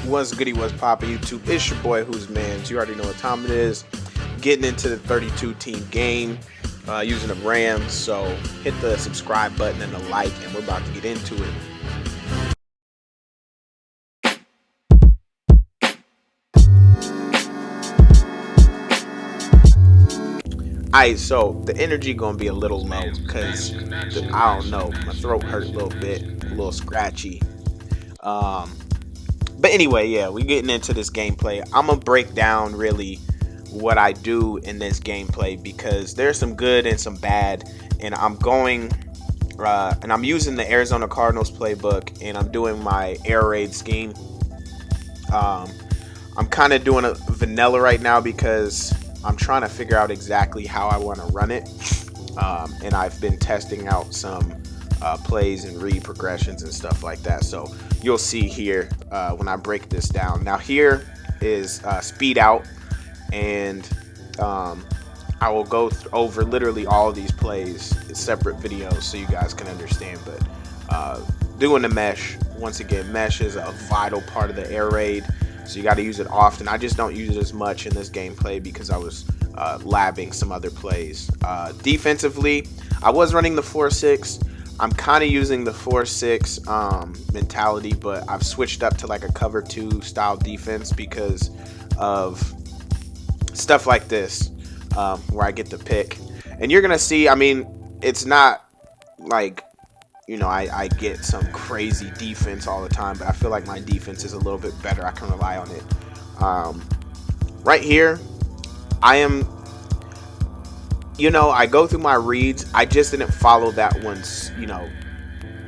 What's goody, what's poppin' YouTube? It's your boy WhosManz. You already know what time it is. Getting into the 32 team game using the Rams. So hit the subscribe button and the like, and we're about to get into it. Alright, so the energy gonna be a little low because I don't know, my throat hurt a little bit, a little scratchy. But anyway, yeah, we getting into this gameplay. I'm gonna break down really what I do in this gameplay because there's some good and some bad, and I'm using the Arizona Cardinals playbook, and I'm doing my air raid scheme. I'm kind of doing a vanilla right now because I'm trying to figure out exactly how I want to run it, and I've been testing out some plays and read progressions and stuff like that. So you'll see here when I break this down. Now here is speed out, and I will go over literally all of these plays in separate videos so you guys can understand. But doing the mesh, once again, mesh is a vital part of the air raid, so you got to use it often. I just don't use it as much in this gameplay because I was labbing some other plays. Defensively, I was running the 4-6. I'm kind of using the 4-6 mentality, but I've switched up to like a cover 2 style defense because of stuff like this, where I get the pick. And you're gonna see, I mean, it's not like, you know, I get some crazy defense all the time, but I feel like my defense is a little bit better. I can rely on it. Right here, I am, you know, I go through my reads. I just didn't follow that once, you know,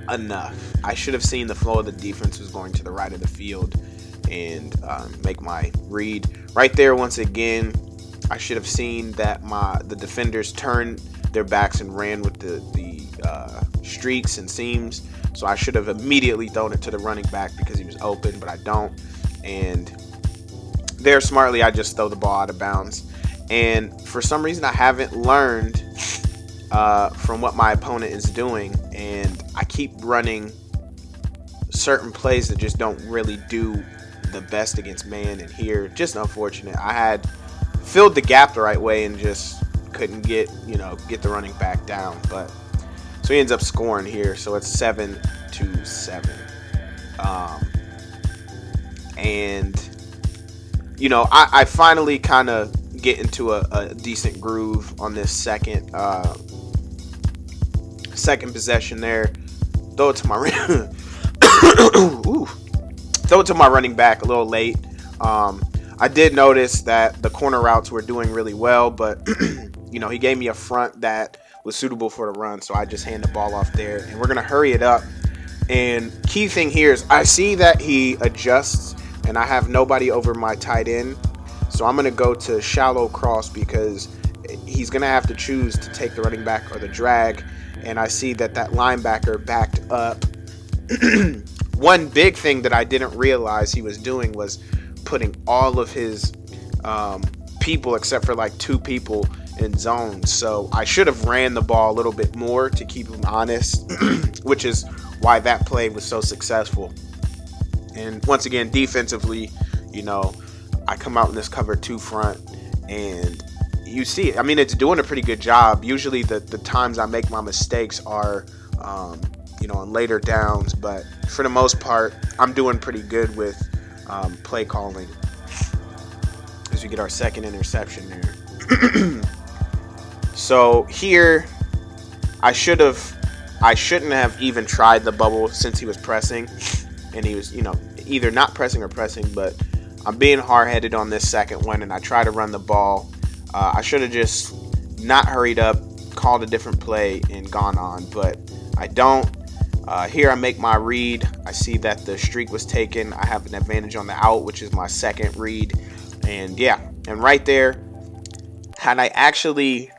enough. I should have seen the flow of the defense was going to the right of the field and make my read. Right there, once again, I should have seen that the defenders turned their backs and ran with the streaks and seams. So I should have immediately thrown it to the running back because he was open, but I don't. And there, smartly, I just throw the ball out of bounds. And for some reason, I haven't learned from what my opponent is doing, and I keep running certain plays that just don't really do the best against man. And here, just unfortunate. I had filled the gap the right way and just couldn't get the running back down. But so he ends up scoring here. So it's 7-7. And you know, I finally kind of get into a decent groove on this second possession there. Throw it to my throw it to my running back a little late. I did notice that the corner routes were doing really well, but you know, he gave me a front that was suitable for the run, so I just hand the ball off there, and we're gonna hurry it up. And key thing here is I see that he adjusts, and I have nobody over my tight end. So I'm going to go to shallow cross because he's going to have to choose to take the running back or the drag. And I see that linebacker backed up. One big thing that I didn't realize he was doing was putting all of his people, except for like 2 people, in zones. So I should have ran the ball a little bit more to keep him honest, which is why that play was so successful. And once again, defensively, you know, I come out in this cover 2 front, and you see it. I mean, it's doing a pretty good job. Usually the times I make my mistakes are, you know, on later downs, but for the most part, I'm doing pretty good with play calling as we get our second interception there. So here, I shouldn't have even tried the bubble since he was pressing, and he was, you know, either not pressing or pressing, but I'm being hard-headed on this second one, and I try to run the ball. I should have just not hurried up, called a different play, and gone on, but I don't. Here I make my read. I see that the streak was taken. I have an advantage on the out, which is my second read. And yeah, and right there, had I actually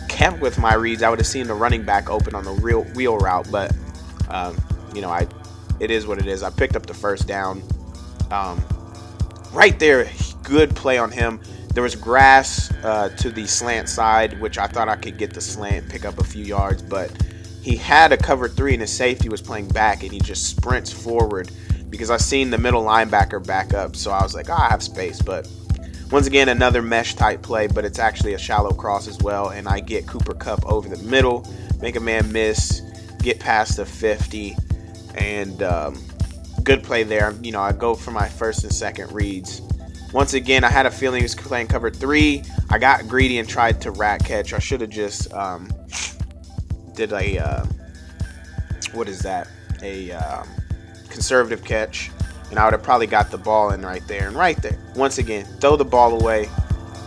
kept with my reads, I would have seen the running back open on the wheel route, but you know, it is what it is. I picked up the first down. Right there, good play on him. There was grass to the slant side, which I thought I could get the slant, pick up a few yards, but he had a cover 3 and his safety was playing back, and he just sprints forward because I seen the middle linebacker back up, so I was like, oh, I have space. But once again, another mesh type play, but it's actually a shallow cross as well, and I get Cooper Kupp over the middle, make a man miss, get past the 50, and good play there. You know, I go for my first and second reads. Once again, I had a feeling he was playing cover 3. I got greedy and tried to rat catch. I should have just did a what is that? A conservative catch, and I would have probably got the ball in right there. And right there, once again, throw the ball away.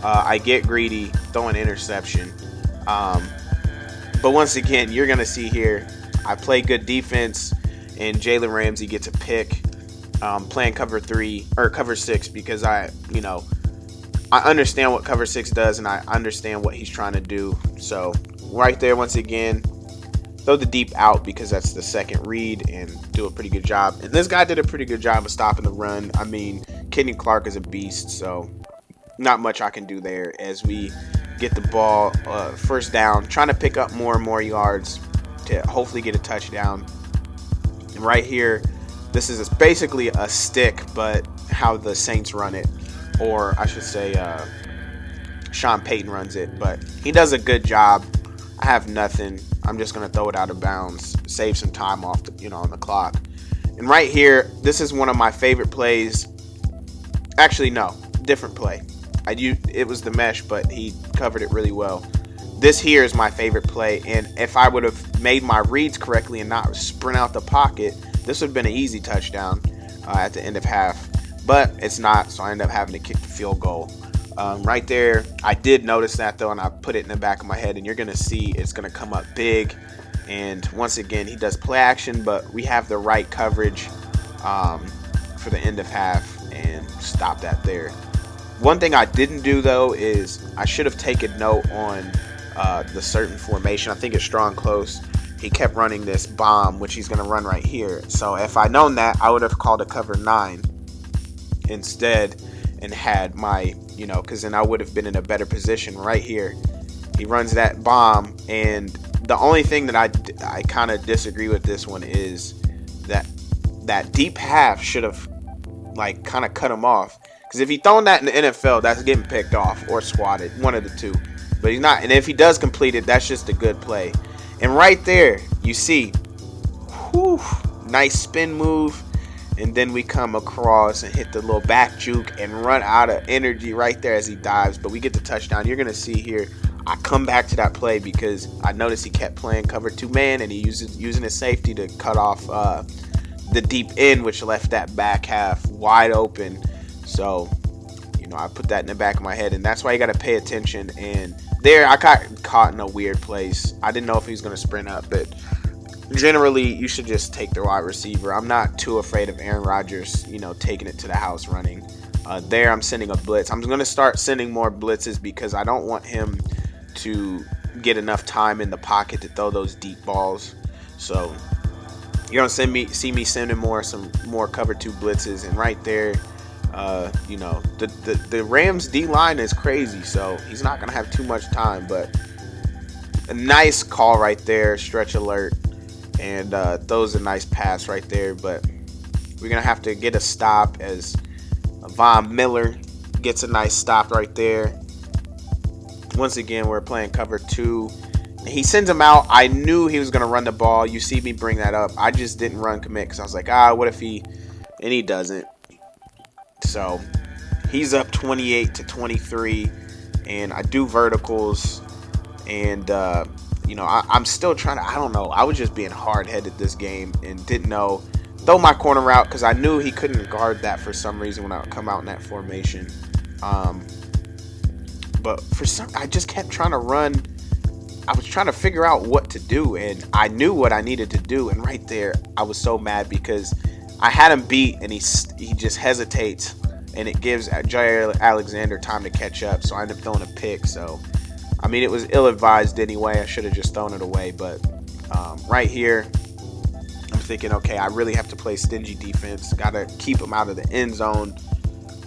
I get greedy, throw an interception. But once again, you're gonna see here, I play good defense, and Jalen Ramsey gets a pick. Playing cover 3 or cover 6 because I understand what cover 6 does, and I understand what he's trying to do. So right there, once again, throw the deep out because that's the second read, and do a pretty good job. And this guy did a pretty good job of stopping the run. I mean, Kenny Clark is a beast, so not much I can do there as we get the ball first down, trying to pick up more and more yards to hopefully get a touchdown. And right here, this is basically a stick, but how the Saints run it, or I should say Sean Payton runs it, but he does a good job. I have nothing. I'm just going to throw it out of bounds, save some time off on the clock. And right here, this is one of my favorite plays. Actually, no, different play. It was the mesh, but he covered it really well. This here is my favorite play, and if I would have made my reads correctly and not sprint out the pocket, this would have been an easy touchdown at the end of half, but it's not, so I ended up having to kick the field goal. Right there, I did notice that though, and I put it in the back of my head, and you're going to see it's going to come up big. And once again, he does play action, but we have the right coverage for the end of half and stop that there. One thing I didn't do though is I should have taken note on the certain formation. I think it's strong close. He kept running this bomb, which he's going to run right here. So if I known that, I would have called a cover 9 instead and had my, because then I would have been in a better position right here. He runs that bomb, and the only thing that I kind of disagree with this one is that deep half should have kind of cut him off. Because if he thrown that in the NFL, that's getting picked off or swatted, one of the two. But he's not, and if he does complete it, that's just a good play. And right there, you see, nice spin move, and then we come across and hit the little back juke and run out of energy right there as he dives. But we get the touchdown. You're going to see here, I come back to that play because I noticed he kept playing cover 2 man, and he using his safety to cut off the deep end, which left that back half wide open. So, I put that in the back of my head, and that's why you got to pay attention. And there, I got caught in a weird place. I didn't know if he was going to sprint up, but generally, you should just take the wide receiver. I'm not too afraid of Aaron Rodgers, taking it to the house running. There, I'm sending a blitz. I'm going to start sending more blitzes because I don't want him to get enough time in the pocket to throw those deep balls. So, you're going to see me sending some more cover 2 blitzes, and right there, the Rams D-line is crazy, so he's not going to have too much time, but a nice call right there, stretch alert, and throws a nice pass right there. But we're going to have to get a stop as Von Miller gets a nice stop right there. Once again, we're playing cover 2. He sends him out. I knew he was going to run the ball. You see me bring that up. I just didn't run commit because I was like, what if he... And he doesn't. So he's up 28-23, and I do verticals, and I'm still trying to, I don't know, I was just being hard-headed this game and didn't know, throw my corner out because I knew he couldn't guard that for some reason when I would come out in that formation. But I just kept trying to run. I was trying to figure out what to do, and I knew what I needed to do, and right there I was so mad because I had him beat, and he just hesitates, and it gives Jair Alexander time to catch up, so I ended up throwing a pick. So, I mean, it was ill-advised anyway. I should have just thrown it away, but right here, I'm thinking, okay, I really have to play stingy defense. Got to keep him out of the end zone.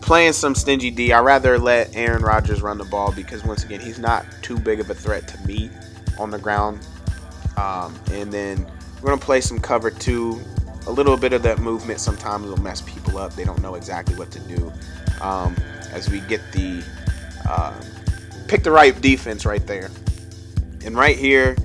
Playing some stingy D. I'd rather let Aaron Rodgers run the ball because, once again, he's not too big of a threat to me on the ground. And then we're going to play some cover 2. a little bit of that movement sometimes will mess people up. They don't know exactly what to do. As we get the pick the right defense right there. And right here,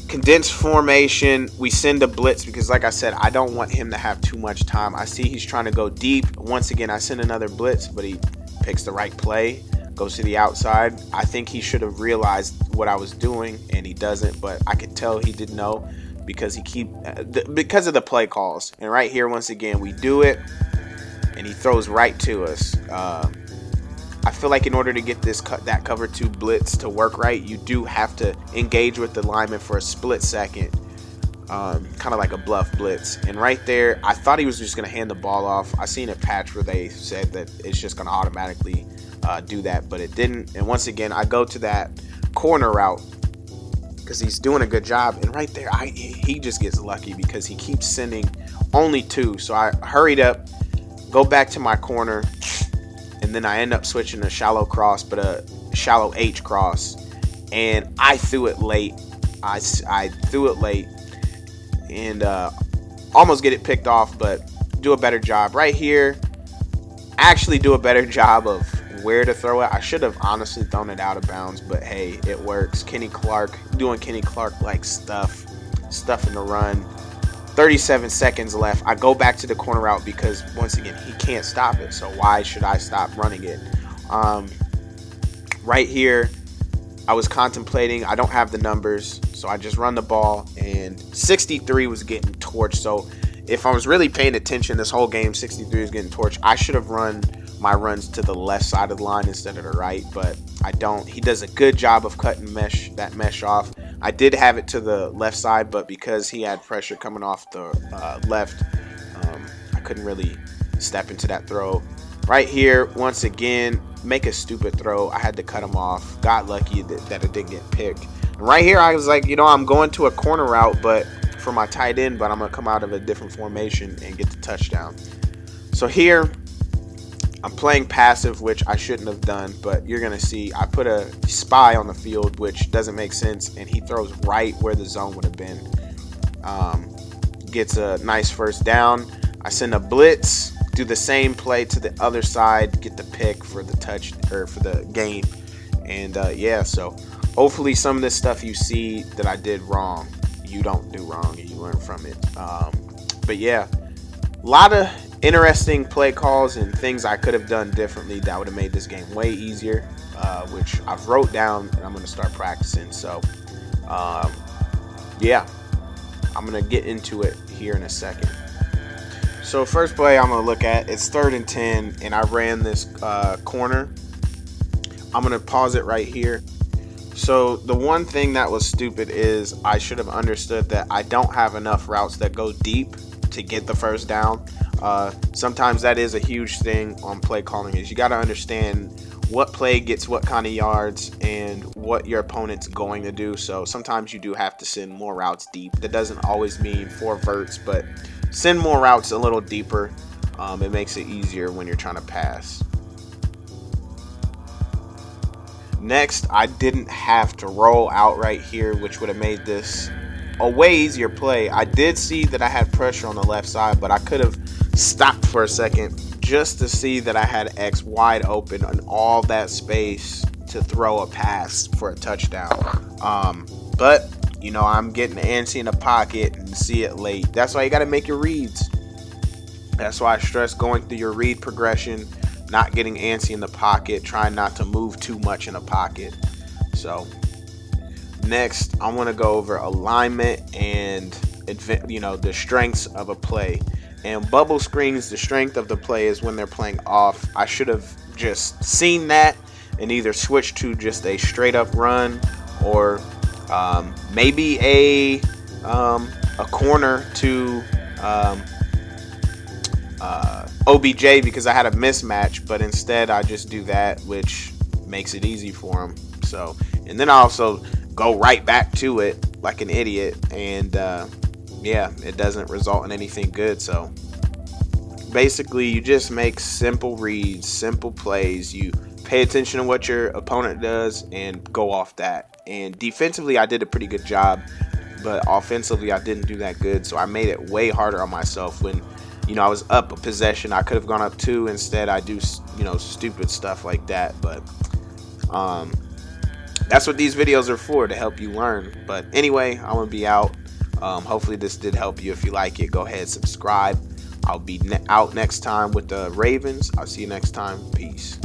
condensed formation, we send a blitz because, like I said, I don't want him to have too much time. I see he's trying to go deep. Once again, I send another blitz, but he picks the right play, goes to the outside. I think he should have realized what I was doing, and he doesn't, but I could tell he didn't know because because of the play calls. And right here, once again, we do it, and he throws right to us. I feel like in order to get that cover 2 blitz to work right, you do have to engage with the lineman for a split second, kind of like a bluff blitz. And right there, I thought he was just going to hand the ball off. I seen a patch where they said that it's just going to automatically do that, but it didn't. And once again, I go to that corner route because he's doing a good job. And right there, he just gets lucky because he keeps sending only 2. So I hurried up, go back to my corner, and then I end up switching a shallow cross, but a shallow H cross, and I threw it late. I threw it late and almost get it picked off, but do a better job right here. Actually do a better job of where to throw it. I should have honestly thrown it out of bounds, but hey, it works. Kenny Clark doing Kenny Clark like stuff in the run. 37 seconds left. I go back to the corner route because once again he can't stop it, so why should I stop running it? Right here I was contemplating. I don't have the numbers, so I just run the ball, and 63 was getting torched. So if I was really paying attention this whole game, 63 was getting torched. I should have run my runs to the left side of the line instead of the right, but I don't. He does a good job of cutting that mesh off. I did have it to the left side, but because he had pressure coming off the left, I couldn't really step into that throw. Right here, once again, make a stupid throw. I had to cut him off. Got lucky that it didn't get picked. And right here, I was like, I'm going to a corner route, but for my tight end, but I'm going to come out of a different formation and get the touchdown. So here, I'm playing passive, which I shouldn't have done, but you're going to see I put a spy on the field, which doesn't make sense, and he throws right where the zone would have been. Gets a nice first down. I send a blitz, do the same play to the other side, get the pick for the touch or for the gain. And yeah, so hopefully some of this stuff you see that I did wrong, you don't do wrong and you learn from it. But yeah, a lot of interesting play calls and things I could have done differently that would have made this game way easier, which I've wrote down and I'm going to start practicing. So yeah, I'm going to get into it here in a second. So first play I'm going to look at, it's 3rd and 10, and I ran this corner. I'm going to pause it right here. So the one thing that was stupid is I should have understood that I don't have enough routes that go deep to get the first down. Sometimes that is a huge thing on play calling, is you got to understand what play gets what kind of yards and what your opponent's going to do. So sometimes you do have to send more routes deep. That doesn't always mean 4 verts, but send more routes a little deeper. It makes it easier when you're trying to pass. Next, I didn't have to roll out right here, which would have made this a way easier play. I did see that I had pressure on the left side, but I could have stopped for a second just to see that I had X wide open and all that space to throw a pass for a touchdown. But I'm getting antsy in the pocket and see it late. That's why you got to make your reads. That's why I stress going through your read progression, not getting antsy in the pocket, trying not to move too much in the pocket. So next, I want to go over alignment and the strengths of a play. And bubble screens, the strength of the play is when they're playing off. I should have just seen that and either switched to just a straight up run or maybe a corner to OBJ because I had a mismatch, but instead I just do that, which makes it easy for him. So, and then I also go right back to it like an idiot, and yeah, it doesn't result in anything good. So basically you just make simple reads, simple plays. You pay attention to what your opponent does and go off that. And defensively, I did a pretty good job but offensively I didn't do that good. So I made it way harder on myself when, I was up a possession. I could have gone up 2. Instead, I do, stupid stuff like that. But that's what these videos are for, to help you learn. But anyway, I'm gonna be out. Hopefully this did help you. If you like it, go ahead, subscribe. I'll be out next time with the Ravens. I'll see you next time. Peace.